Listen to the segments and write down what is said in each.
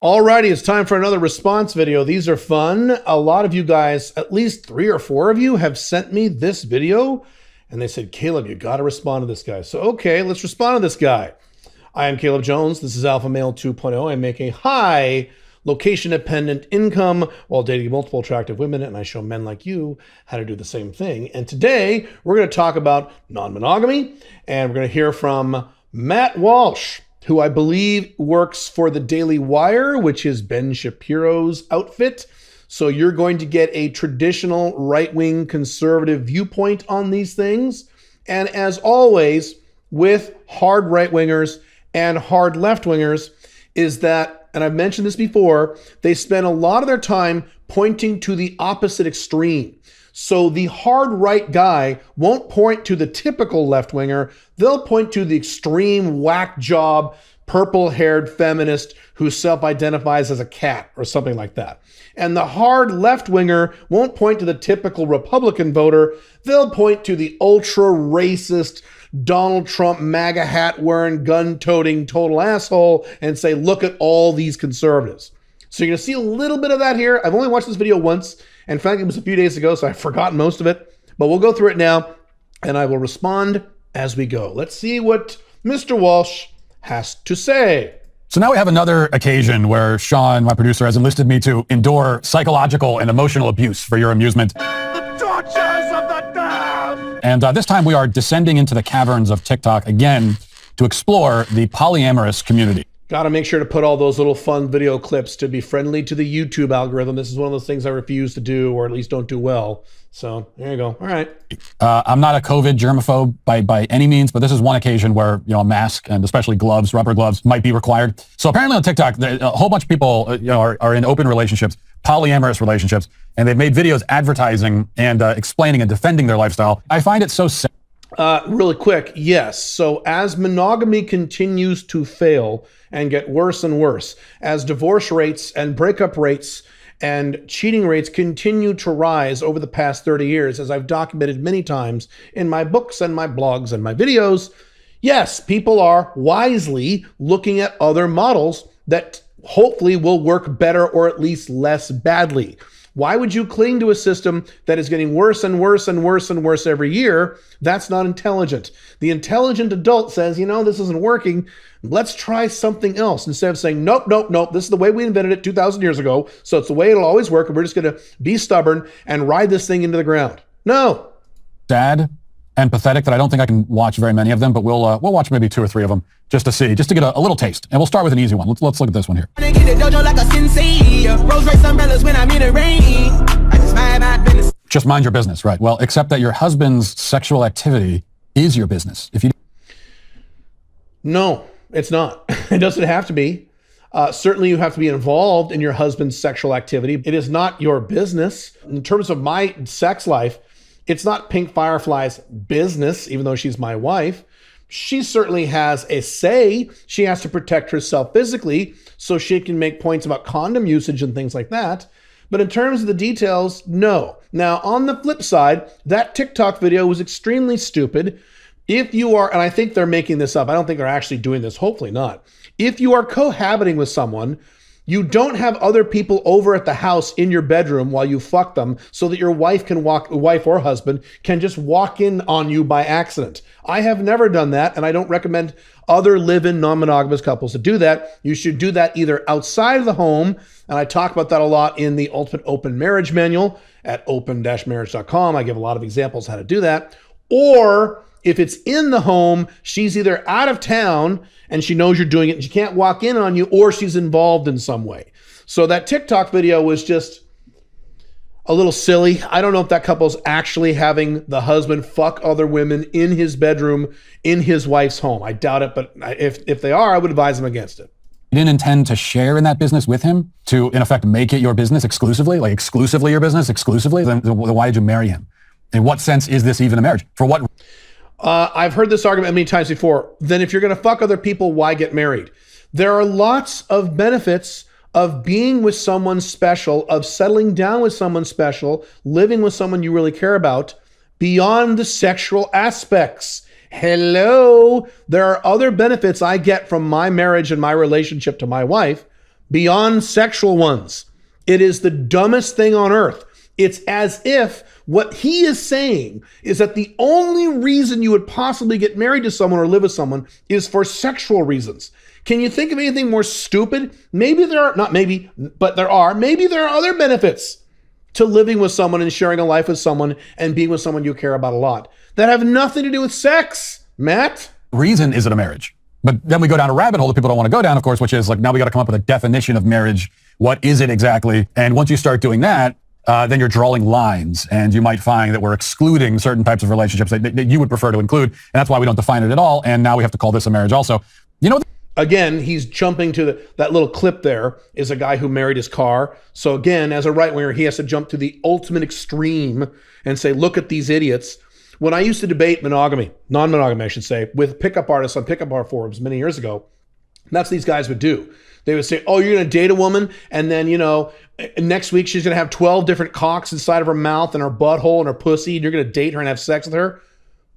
Alrighty, it's time for another response video. These are fun. A lot of you guys, at least 3 or 4 of you, have sent me this video and they said, Caleb, you got to respond to this guy. So, okay, let's respond to this guy. I am Caleb Jones. This is Alpha Male 2.0. I make a high location-dependent income while dating multiple attractive women, and I show men like you how to do the same thing. And today, we're going to talk about non-monogamy, and we're going to hear from Matt Walsh, who I believe works for the Daily Wire, which is Ben Shapiro's outfit. So you're going to get a traditional right-wing conservative viewpoint on these things. And as always, with hard right-wingers and hard left-wingers, is that, and I've mentioned this before, they spend a lot of their time pointing to the opposite extreme. So the hard right guy won't point to the typical left-winger. They'll point to the extreme whack job, purple-haired feminist who self-identifies as a cat or something like that. And the hard left-winger won't point to the typical Republican voter. They'll point to the ultra-racist Donald Trump MAGA hat wearing, gun-toting total asshole and say, look at all these conservatives. So you're gonna see a little bit of that here. I've only watched this video once, and frankly, it was a few days ago, so I've forgotten most of it. But we'll go through it now, and I will respond as we go. Let's see what Mr. Walsh has to say. So now we have another occasion where Sean, my producer, has enlisted me to endure psychological and emotional abuse for your amusement. The tortures of the damned! And this time we are descending into the caverns of TikTok again to explore the polyamorous community. Got to make sure to put all those little fun video clips to be friendly to the YouTube algorithm. This is one of those things I refuse to do, or at least don't do well. So there you go. All right. I'm not a COVID germaphobe by any means, but this is one occasion where, a mask and especially gloves, rubber gloves, might be required. So apparently on TikTok, a whole bunch of people are in open relationships, polyamorous relationships, and they've made videos advertising and explaining and defending their lifestyle. I find it so sad. Really quick, yes. So as monogamy continues to fail and get worse and worse, as divorce rates and breakup rates and cheating rates continue to rise over the past 30 years, as I've documented many times in my books and my blogs and my videos, yes, people are wisely looking at other models that hopefully will work better or at least less badly. Why would you cling to a system that is getting worse and worse and worse and worse every year? That's not intelligent. The intelligent adult says, this isn't working. Let's try something else. Instead of saying, nope, nope, nope, this is the way we invented it 2,000 years ago, so it's the way it'll always work, and we're just going to be stubborn and ride this thing into the ground. No. Sad and pathetic that I don't think I can watch very many of them, but we'll watch maybe 2 or 3 of them just to see, just to get a little taste. And we'll start with an easy one. Let's look at this one here. Just mind your business, right? Well, except that your husband's sexual activity is your business. If you No, it's not. It doesn't have to be. Certainly you have to be involved in your husband's sexual activity. It is not your business. In terms of my sex life, it's not Pink Firefly's business, even though she's my wife. She certainly has a say. She has to protect herself physically so she can make points about condom usage and things like that. But in terms of the details, no. Now, on the flip side, that TikTok video was extremely stupid. If you are, and I think they're making this up, I don't think they're actually doing this, hopefully not. If you are cohabiting with someone, you don't have other people over at the house in your bedroom while you fuck them so that your wife or husband can just walk in on you by accident. I have never done that, and I don't recommend other live-in non-monogamous couples to do that. You should do that either outside of the home, and I talk about that a lot in the Ultimate Open Marriage Manual at open-marriage.com. I give a lot of examples how to do that. Or if it's in the home, she's either out of town and she knows you're doing it and she can't walk in on you, or she's involved in some way. So that TikTok video was just a little silly. I don't know if that couple's actually having the husband fuck other women in his bedroom, in his wife's home. I doubt it, but if they are, I would advise them against it. You didn't intend to share in that business with him, to, in effect, make it your business exclusively, like exclusively your business, exclusively, then why did you marry him? In what sense is this even a marriage? For what? I've heard this argument many times before. Then if you're going to fuck other people, why get married? There are lots of benefits of being with someone special, of settling down with someone special, living with someone you really care about, beyond the sexual aspects. Hello, there are other benefits I get from my marriage and my relationship to my wife beyond sexual ones. It is the dumbest thing on earth. It's as if what he is saying is that the only reason you would possibly get married to someone or live with someone is for sexual reasons. Can you think of anything more stupid? Maybe there are, not maybe, but there are. Maybe there are other benefits to living with someone and sharing a life with someone and being with someone you care about a lot that have nothing to do with sex, Matt. Reason is it a marriage? But then we go down a rabbit hole that people don't want to go down, of course, which is like, now we got to come up with a definition of marriage. What is it exactly? And once you start doing that, then you're drawing lines, and you might find that we're excluding certain types of relationships that you would prefer to include. And that's why we don't define it at all. And now we have to call this a marriage also. You know, again, he's jumping to that little clip there is a guy who married his car. So again, as a right winger, he has to jump to the ultimate extreme and say, look at these idiots. When I used to debate monogamy, non-monogamy, I should say, with pickup artists on pickup art forums many years ago, that's what these guys would do. They would say, oh, you're going to date a woman, and then, next week she's going to have 12 different cocks inside of her mouth and her butthole and her pussy, and you're going to date her and have sex with her.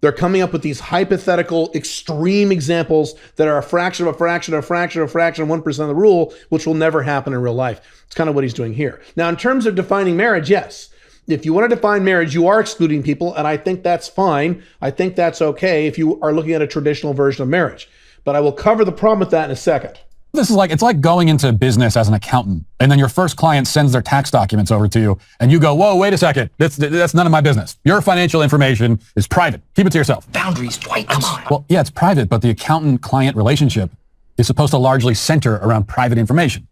They're coming up with these hypothetical, extreme examples that are a fraction of a fraction of a fraction of a fraction of 1% of the rule, which will never happen in real life. It's kind of what he's doing here. Now, in terms of defining marriage, yes. If you want to define marriage, you are excluding people, and I think that's fine. I think that's okay if you are looking at a traditional version of marriage. But I will cover the problem with that in a second. This is it's like going into business as an accountant, and then your first client sends their tax documents over to you, and you go, whoa, wait a second. That's none of my business. Your financial information is private. Keep it to yourself. Boundaries, Dwight, come on. Well, yeah, it's private, but the accountant-client relationship is supposed to largely center around private information.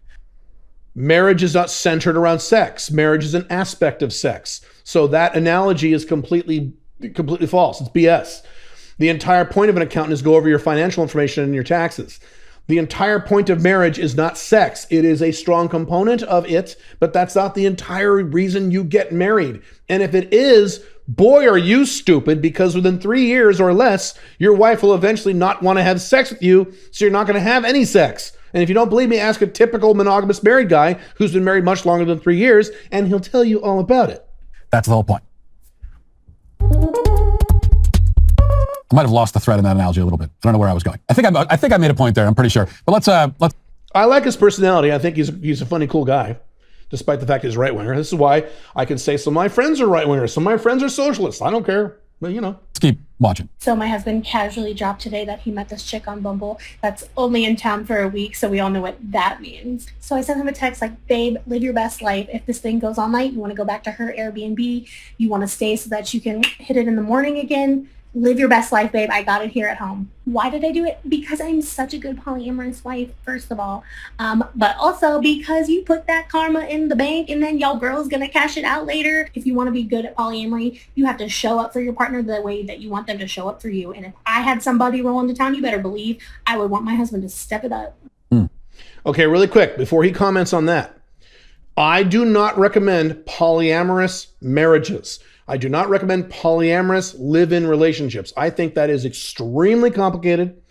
Marriage is not centered around sex. Marriage is an aspect of sex. So that analogy is completely false. It's BS. The entire point of an accountant is go over your financial information and your taxes. The entire point of marriage is not sex. It is a strong component of it, but that's not the entire reason you get married. And if it is, boy, are you stupid, because within 3 years or less, your wife will eventually not want to have sex with you, so you're not going to have any sex. And if you don't believe me, ask a typical monogamous married guy who's been married much longer than 3 years, and he'll tell you all about it. That's the whole point. I might have lost the thread in that analogy a little bit. I don't know where I was going. I think I made a point there. I'm pretty sure. But let's. I like his personality. I think he's a funny, cool guy, despite the fact he's right winger. This is why I can say some of my friends are right wingers. Some of my friends are socialists. I don't care. But let's keep watching. So my husband casually dropped today that he met this chick on Bumble that's only in town for a week, so we all know what that means. So I sent him a text like, babe, live your best life. If this thing goes all night, you want to go back to her Airbnb, you want to stay so that you can hit it in the morning again. Live your best life, babe. I got it here at home. Why did I do it? Because I'm such a good polyamorous wife, first of all. But also because you put that karma in the bank and then y'all girl's going to cash it out later. If you want to be good at polyamory, you have to show up for your partner the way that you want them to show up for you. And if I had somebody roll into town, you better believe I would want my husband to step it up. Okay, really quick, before he comments on that, I do not recommend polyamorous marriages. I do not recommend polyamorous live-in relationships. I think that is extremely complicated.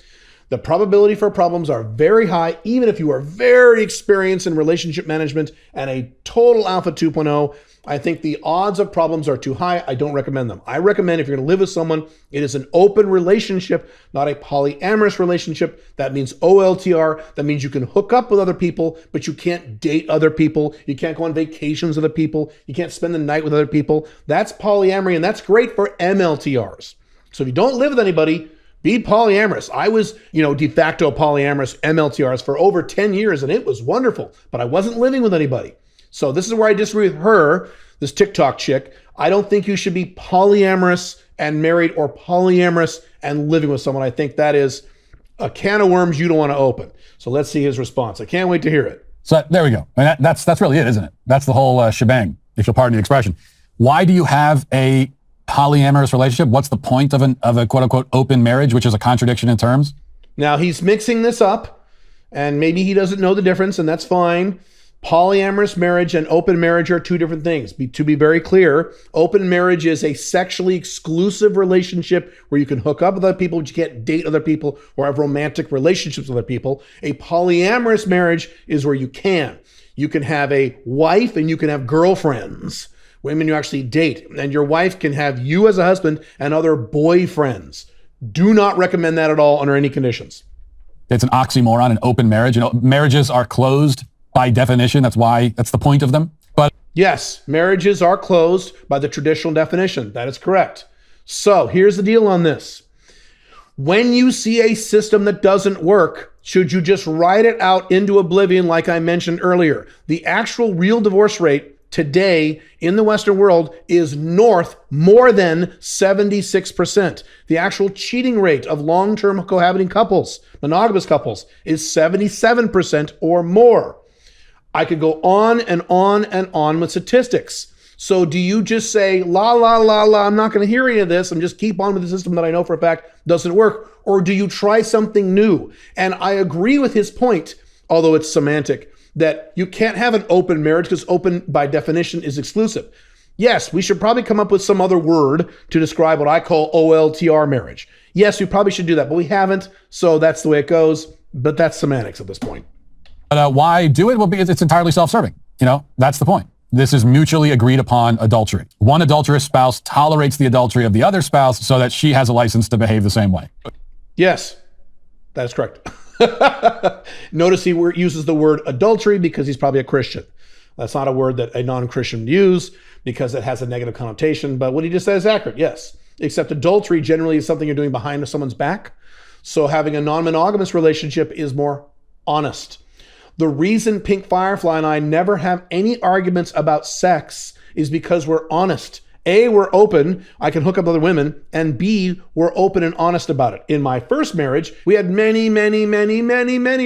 The probability for problems are very high, even if you are very experienced in relationship management and a total alpha 2.0. I think the odds of problems are too high. I don't recommend them. I recommend if you're going to live with someone, it is an open relationship, not a polyamorous relationship. That means OLTR. That means you can hook up with other people, but you can't date other people. You can't go on vacations with other people. You can't spend the night with other people. That's polyamory, and that's great for MLTRs. So if you don't live with anybody, be polyamorous. I was, de facto polyamorous MLTRs for over 10 years, and it was wonderful, but I wasn't living with anybody. So this is where I disagree with her, this TikTok chick. I don't think you should be polyamorous and married or polyamorous and living with someone. I think that is a can of worms you don't want to open. So let's see his response. I can't wait to hear it. So there we go. I mean, that's really it, isn't it? That's the whole shebang, if you'll pardon the expression. Why do you have a polyamorous relationship? What's the point of a quote unquote open marriage, which is a contradiction in terms? Now he's mixing this up, and maybe he doesn't know the difference, and that's fine. Polyamorous marriage and open marriage are two different things. To be very clear, open marriage is a sexually exclusive relationship where you can hook up with other people, but you can't date other people or have romantic relationships with other people. A polyamorous marriage is where you can. You can have a wife and you can have girlfriends, women you actually date, and your wife can have you as a husband and other boyfriends. Do not recommend that at all under any conditions. It's an oxymoron, an open marriage. Marriages are closed by definition. That's the point of them. But Yes, marriages are closed by the traditional definition. That is correct. So here's the deal on this. When you see a system that doesn't work, should you just ride it out into oblivion like I mentioned earlier? The actual real divorce rate today in the Western world is north more than 76%. The actual cheating rate of long-term cohabiting couples, monogamous couples, is 77% or more. I could go on and on and on with statistics. So do you just say, la, la, la, la, I'm not going to hear any of this, and just keep on with the system that I know for a fact doesn't work? Or do you try something new? And I agree with his point, although it's semantic, that you can't have an open marriage because open by definition is exclusive. Yes, we should probably come up with some other word to describe what I call OLTR marriage. Yes, we probably should do that, but we haven't, so that's the way it goes. But that's semantics at this point. why do it? Well, because it's entirely self-serving. That's the point. This is mutually agreed upon adultery. One adulterous spouse tolerates the adultery of the other spouse so that she has a license to behave the same way. Yes, that is correct. Notice he uses the word adultery because he's probably a Christian. That's not a word that a non-Christian would use because it has a negative connotation, but what he just said is accurate, yes. Except adultery generally is something you're doing behind someone's back. So having a non-monogamous relationship is more honest. The reason Pink Firefly and I never have any arguments about sex is because we're honest. A, we're open. I can hook up with other women. And B, we're open and honest about it. In my first marriage, we had many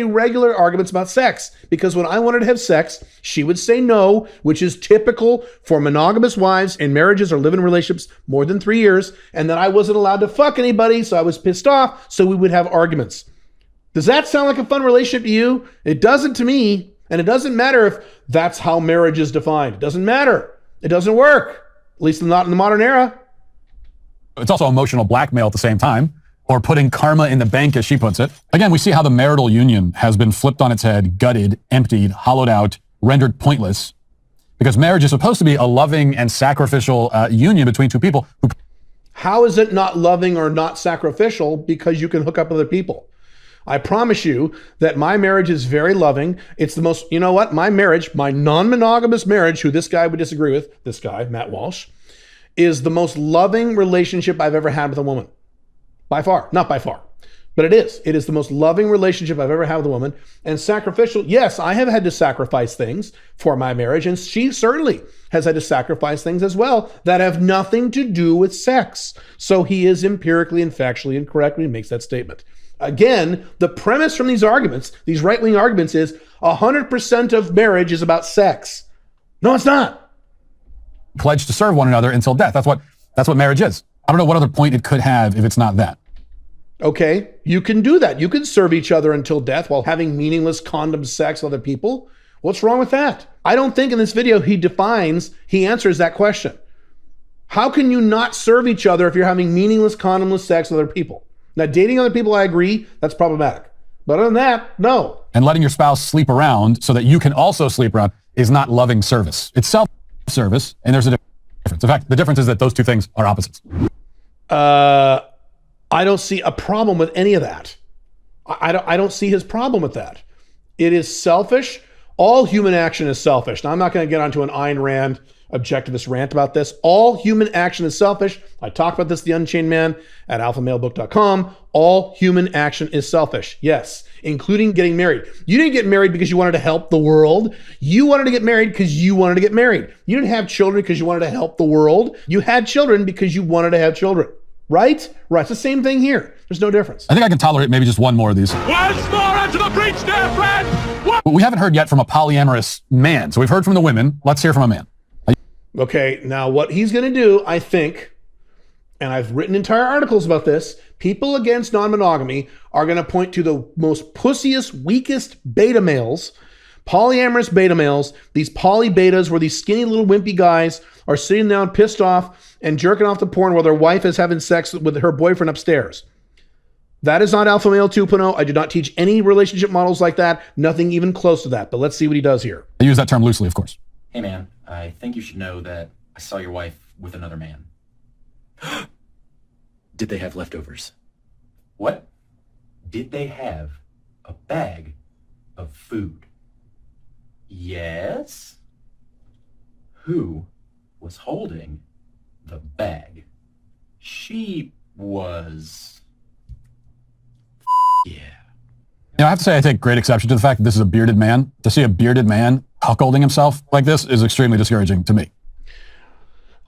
regular arguments about sex because when I wanted to have sex, she would say no, which is typical for monogamous wives in marriages or live in relationships more than 3 years. And then I wasn't allowed to fuck anybody, so I was pissed off. So we would have arguments. Does that sound like a fun relationship to you? It doesn't to me. And it doesn't matter if that's how marriage is defined. It doesn't matter. It doesn't work. At least not in the modern era. It's also emotional blackmail at the same time, or putting karma in the bank, as she puts it. Again, we see how the marital union has been flipped on its head, gutted, emptied, hollowed out, rendered pointless, because marriage is supposed to be a loving and sacrificial union between two people. How is it not loving or not sacrificial? Because you can hook up with other people. I promise you that my marriage is very loving. It's the most, you know what? My marriage, my non-monogamous marriage, who this guy would disagree with, this guy, Matt Walsh, is the most loving relationship I've ever had with a woman. By far. Not by far. But it is. It is the most loving relationship I've ever had with a woman. And sacrificial, yes, I have had to sacrifice things for my marriage. And she certainly has had to sacrifice things as well that have nothing to do with sex. So he is empirically and factually incorrect when he makes that statement. Again, the premise from these arguments, these right-wing arguments, is 100% of marriage is about sex. No, it's not. Pledge to serve one another until death. That's what marriage is. I don't know what other point it could have if it's not that. Okay, you can do that. You can serve each other until death while having meaningless condom sex with other people. What's wrong with that? I don't think in this video he answers that question. How can you not serve each other if you're having meaningless condomless sex with other people? Now, dating other people, I agree, that's problematic. But other than that, no. And letting your spouse sleep around so that you can also sleep around is not loving service. It's self-service, and there's a difference. In fact, the difference is that those two things are opposites. I don't see a problem with any of that. I don't see his problem with that. It is selfish. All human action is selfish. Now, I'm not going to get onto an Ayn Rand objectivist rant about this. All human action is selfish. I talk about this, The Unchained Man, at alphamalebook.com. All human action is selfish. Yes, including getting married. You didn't get married because you wanted to help the world. You wanted to get married because you wanted to get married. You didn't have children because you wanted to help the world. You had children because you wanted to have children. Right? Right. It's the same thing here. There's no difference. I think I can tolerate maybe just one more of these. Once more into the breach there, friend! But we haven't heard yet from a polyamorous man. So we've heard from the women. Let's hear from a man. Okay, now what he's going to do, I think, and I've written entire articles about this, people against non-monogamy are going to point to the most pussiest, weakest beta males, polyamorous beta males, these poly betas where these skinny little wimpy guys are sitting down pissed off and jerking off to porn while their wife is having sex with her boyfriend upstairs. That is not Alpha Male 2.0. I do not teach any relationship models like that, nothing even close to that. But let's see what he does here. I use that term loosely, of course. Hey man, I think you should know that I saw your wife with another man. Did they have leftovers? What? Did they have a bag of food? Yes? Who was holding the bag? She was... Yeah. I have to say I take great exception to the fact that this is a bearded man. To see a bearded man cuckolding himself like this is extremely discouraging to me.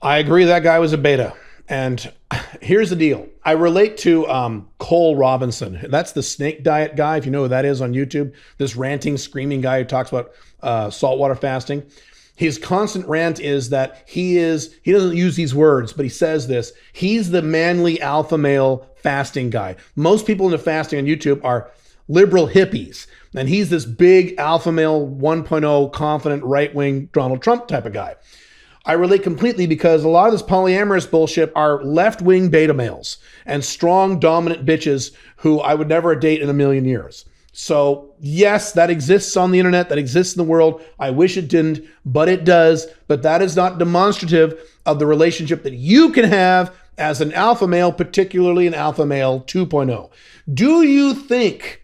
I agree that guy was a beta. And here's the deal. I relate to Cole Robinson. That's the snake diet guy, if you know who that is on YouTube. This ranting, screaming guy who talks about saltwater fasting. His constant rant is that he doesn't use these words, but he says this. He's the manly alpha male fasting guy. Most people into fasting on YouTube are liberal hippies. And he's this big alpha male 1.0 confident right-wing Donald Trump type of guy. I relate completely because a lot of this polyamorous bullshit are left-wing beta males and strong dominant bitches who I would never date in a million years. So yes, that exists on the internet, that exists in the world. I wish it didn't, but it does. But that is not demonstrative of the relationship that you can have as an alpha male, particularly an alpha male 2.0. Do you think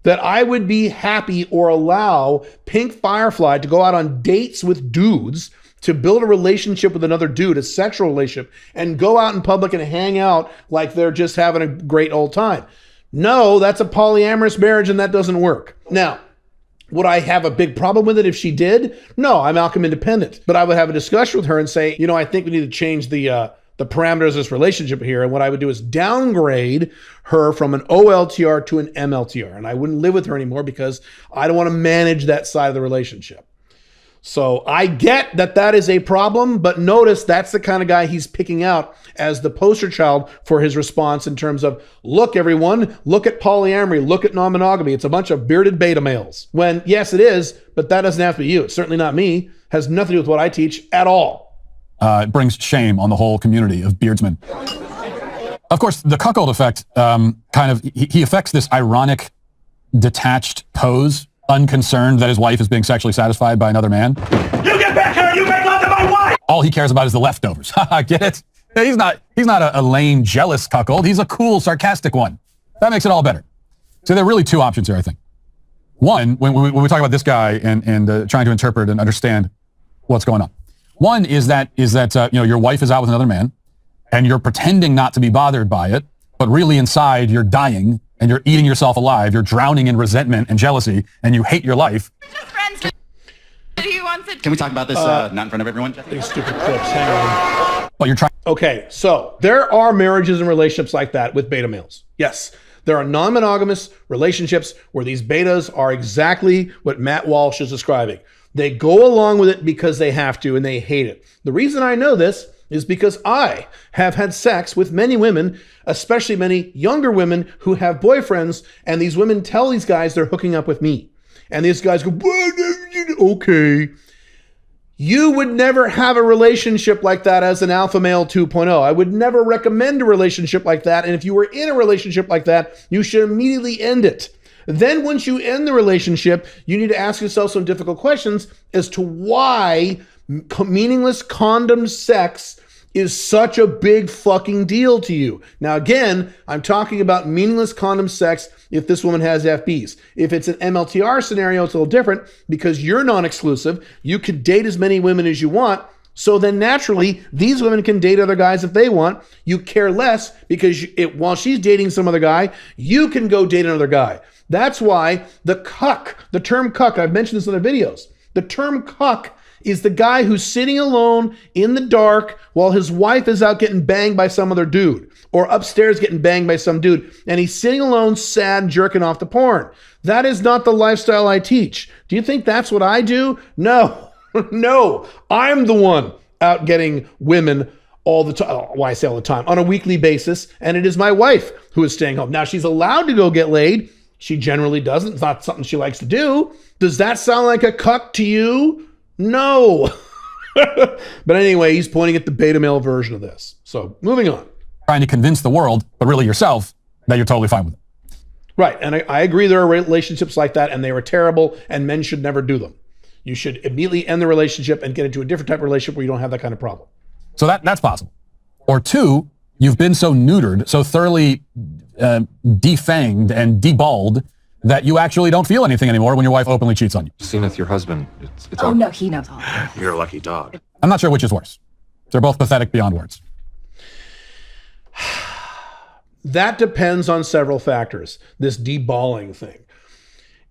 that I would be happy or allow Pink Firefly to go out on dates with dudes to build a relationship with another dude, a sexual relationship, and go out in public and hang out like they're just having a great old time? No, that's a polyamorous marriage and that doesn't work. Now, would I have a big problem with it if she did? No, I'm outcome independent. But I would have a discussion with her and say, I think we need to change the parameters of this relationship here. And what I would do is downgrade her from an OLTR to an MLTR. And I wouldn't live with her anymore because I don't want to manage that side of the relationship. So I get that that is a problem, but notice that's the kind of guy he's picking out as the poster child for his response in terms of, look, everyone, look at polyamory, look at non-monogamy. It's a bunch of bearded beta males. When, yes, it is, but that doesn't have to be you. It's certainly not me. Has nothing to do with what I teach at all. It brings shame on the whole community of beardsmen. Of course, the cuckold effect he affects this ironic, detached pose, unconcerned that his wife is being sexually satisfied by another man. You get back here, you make love to my wife! All he cares about is the leftovers. Get it? He's not a lame, jealous cuckold. He's a cool, sarcastic one. That makes it all better. So there are really two options here, I think. One, when we talk about this guy and trying to interpret and understand what's going on. One is that your wife is out with another man, and you're pretending not to be bothered by it, but really inside you're dying and you're eating yourself alive. You're drowning in resentment and jealousy, and you hate your life. Can we talk about this not in front of everyone? These stupid clips. Hang on. But you're trying. Okay, so there are marriages and relationships like that with beta males. Yes, there are non-monogamous relationships where these betas are exactly what Matt Walsh is describing. They go along with it because they have to and they hate it. The reason I know this is because I have had sex with many women, especially many younger women who have boyfriends, and these women tell these guys they're hooking up with me. And these guys go, okay. You would never have a relationship like that as an alpha male 2.0. I would never recommend a relationship like that. And if you were in a relationship like that, you should immediately end it. Then once you end the relationship, you need to ask yourself some difficult questions as to why meaningless condom sex is such a big fucking deal to you. Now, again, I'm talking about meaningless condom sex if this woman has FBs. If it's an MLTR scenario, it's a little different because you're non-exclusive. You could date as many women as you want. So then naturally, these women can date other guys if they want. You care less because while she's dating some other guy, you can go date another guy. That's why the term cuck, I've mentioned this in other videos, the term cuck is the guy who's sitting alone in the dark while his wife is out getting banged by some other dude or upstairs getting banged by some dude. And he's sitting alone, sad, and jerking off to porn. That is not the lifestyle I teach. Do you think that's what I do? No, no. I'm the one out getting women all the time. Well, I say all the time, on a weekly basis. And it is my wife who is staying home. Now, she's allowed to go get laid. She generally doesn't. It's not something she likes to do. Does that sound like a cuck to you? No. But anyway, he's pointing at the beta male version of this. So moving on. Trying to convince the world, but really yourself, that you're totally fine with it. Right. And I agree there are relationships like that and they were terrible and men should never do them. You should immediately end the relationship and get into a different type of relationship where you don't have that kind of problem. So that's possible. Or two, you've been so neutered, so thoroughly defanged and deballed that you actually don't feel anything anymore when your wife openly cheats on you. Seen with your husband. It's Oh all... no, he knows all. You're a lucky dog. I'm not sure which is worse. They're both pathetic beyond words. That depends on several factors, this deballing thing.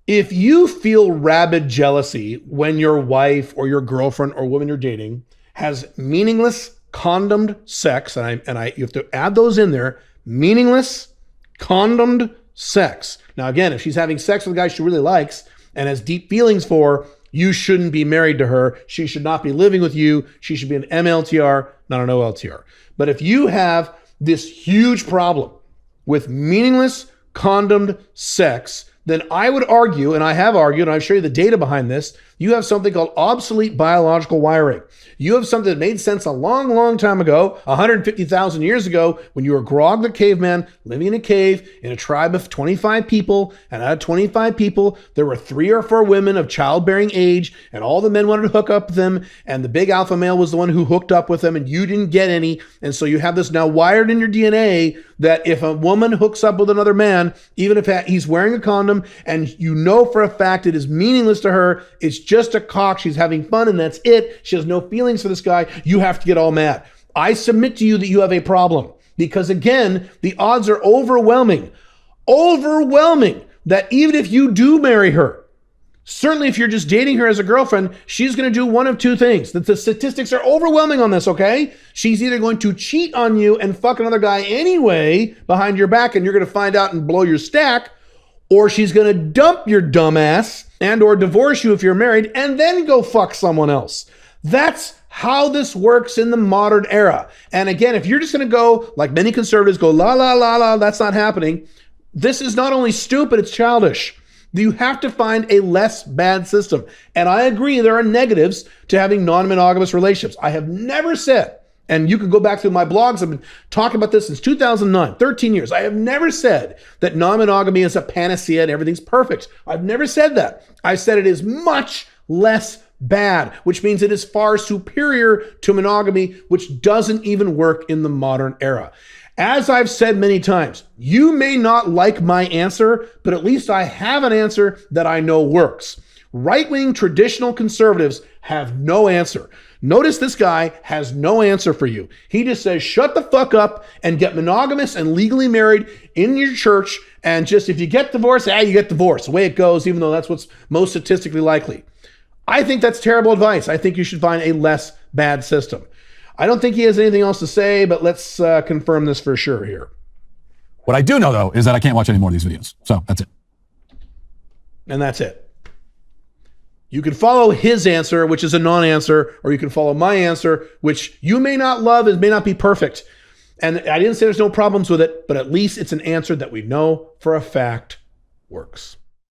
If you feel rabid jealousy when your wife or your girlfriend or woman you're dating has meaningless condomed sex, and you have to add those in there, meaningless condomed sex. Now again, if she's having sex with a guy she really likes and has deep feelings for, you shouldn't be married to her. She should not be living with you. She should be an MLTR, not an OLTR. But if you have this huge problem with meaningless condomed sex, then I would argue, and I have argued, and I'll show you the data behind this, you have something called obsolete biological wiring. You have something that made sense a long, long time ago, 150,000 years ago, when you were Grog the caveman living in a cave in a tribe of 25 people, and out of 25 people, there were 3 or 4 women of childbearing age, and all the men wanted to hook up with them, and the big alpha male was the one who hooked up with them, and you didn't get any, and so you have this now wired in your DNA that if a woman hooks up with another man, even if he's wearing a condom, and you know for a fact it is meaningless to her, it's just a cock, she's having fun, and that's it, she has no feelings for this guy, you have to get all mad. I submit to you that you have a problem, because again, the odds are overwhelming that even if you do marry her, certainly if you're just dating her as a girlfriend, she's going to do one of 2 things. That the statistics are overwhelming on this, okay? She's either going to cheat on you and fuck another guy anyway behind your back, and you're going to find out and blow your stack, or she's going to dump your dumb ass and or divorce you if you're married and then go fuck someone else. That's how this works in the modern era. And again, if you're just going to go, like many conservatives go, la, la, la, la, that's not happening. This is not only stupid, it's childish. You have to find a less bad system. And I agree, there are negatives to having non-monogamous relationships. I have never said, and you can go back through my blogs, I've been talking about this since 2009, 13 years. I have never said that non-monogamy is a panacea and everything's perfect. I've never said that. I said it is much less bad, which means it is far superior to monogamy, which doesn't even work in the modern era. As I've said many times, you may not like my answer, but at least I have an answer that I know works. Right-wing traditional conservatives have no answer. Notice this guy has no answer for you. He just says, shut the fuck up and get monogamous and legally married in your church. And just if you get divorced, you get divorced. The way it goes, even though that's what's most statistically likely. I think that's terrible advice. I think you should find a less bad system. I don't think he has anything else to say, but let's confirm this for sure here. What I do know, though, is that I can't watch any more of these videos. So that's it. And that's it. You can follow his answer, which is a non-answer, or you can follow my answer, which you may not love and may not be perfect. And I didn't say there's no problems with it, but at least it's an answer that we know for a fact works.